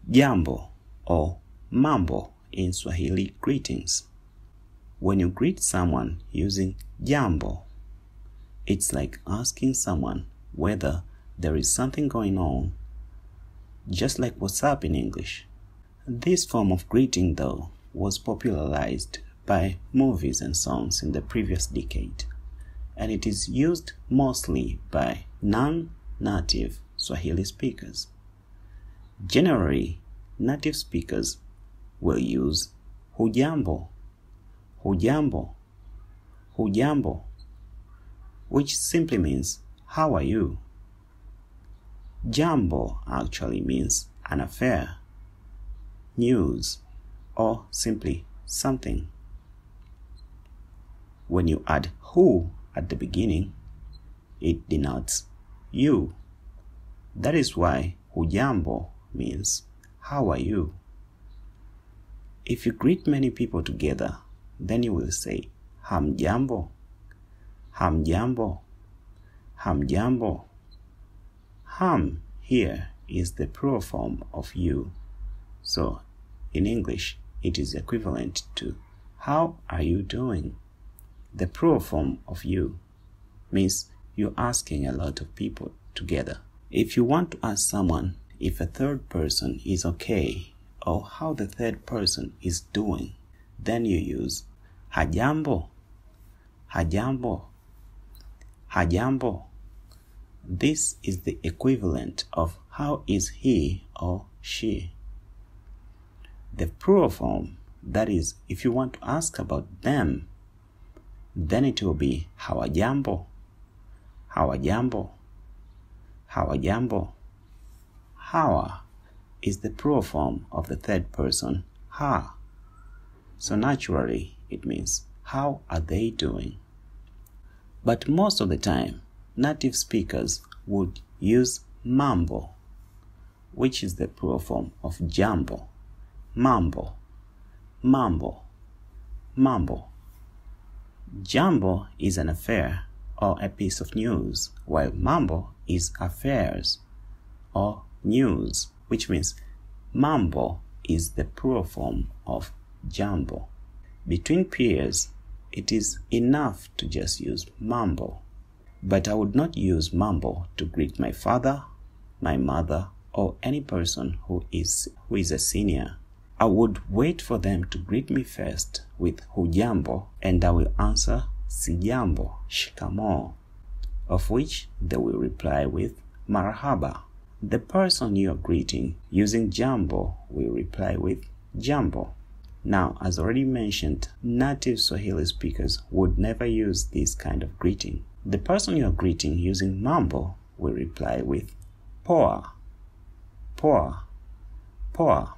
Jambo or Mambo in Swahili greetings. When you greet someone using Jambo, it's like asking someone whether there is something going on, just like what's up in English. This form of greeting, though, was popularized by movies and songs in the previous decade, and it is used mostly by non-native Swahili speakers. Generally, native speakers will use Hujambo, Hujambo, Hujambo, which simply means, how are you? Jambo actually means an affair, news, or simply something. When you add who at the beginning, it denotes you. That is why Hujambo means, how are you? If you greet many people together, then you will say, Hamjambo, Hamjambo, Hamjambo. Ham here is the plural form of you. So, in English, it is equivalent to, how are you doing? The plural form of you means you're asking a lot of people together. If you want to ask someone if a third person is okay or how the third person is doing, then you use Hujambo, Hujambo, Hujambo. This is the equivalent of how is he or she. The plural form, that is, if you want to ask about them, then it will be Hawajambo, Hawajambo, Hawajambo. Hawa is the plural form of the third person, ha. So naturally, it means, how are they doing? But most of the time, native speakers would use Mambo, which is the plural form of Jambo. Mambo, Mambo, Mambo. Jambo is an affair or a piece of news, while Mambo is affairs or news, which means Mambo is the plural form of Jambo. Between peers, it is enough to just use Mambo, but I would not use Mambo to greet my father, my mother, or any person who is a senior. I would wait for them to greet me first with Hujambo, and I will answer Sijambo, Shikamo, of which they will reply with Marhaba. The person you are greeting using Jambo will reply with Jambo. Now, as already mentioned, native Swahili speakers would never use this kind of greeting. The person you are greeting using Mambo will reply with Poa, Poa, Poa.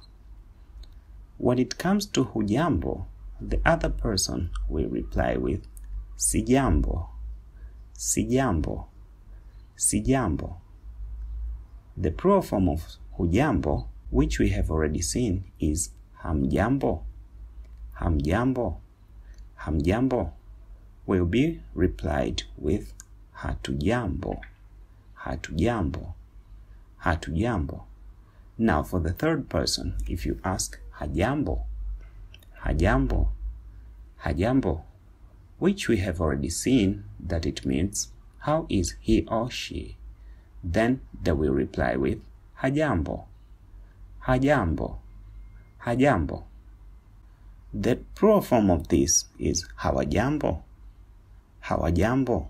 When it comes to Hujambo, the other person will reply with Sijambo, Sijambo, Sijambo. The plural form of Hujambo, which we have already seen, is Hamjambo, Hamjambo, Hamjambo, will be replied with Hatujambo, Hatujambo, Hatujambo. Now for the third person, if you ask Hujambo, Hujambo, Hujambo, which we have already seen that it means how is he or she, then they will reply with Hujambo, Hujambo, Hujambo. The plural form of this is Hawajambo, Hawajambo,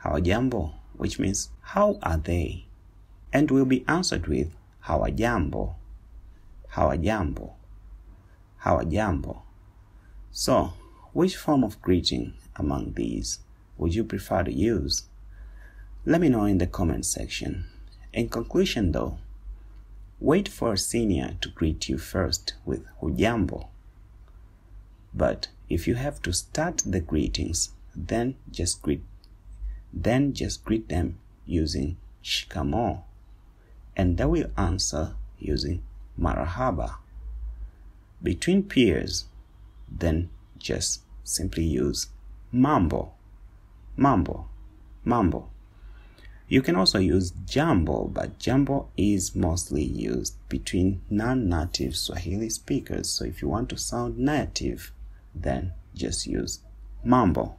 Hawajambo, which means how are they, and will be answered with Hawajambo, Hawajambo, Hawajambo. So, which form of greeting among these would you prefer to use? Let me know in the comment section. In conclusion though, wait for a senior to greet you first with Hujambo. But if you have to start the greetings, then just greet them using Shikamo, and they will answer using Marhaba. Between peers, then just simply use Mambo, Mambo, Mambo. You can also use Jambo, but Jambo is mostly used between non-native Swahili speakers. So if you want to sound native, then just use Mambo.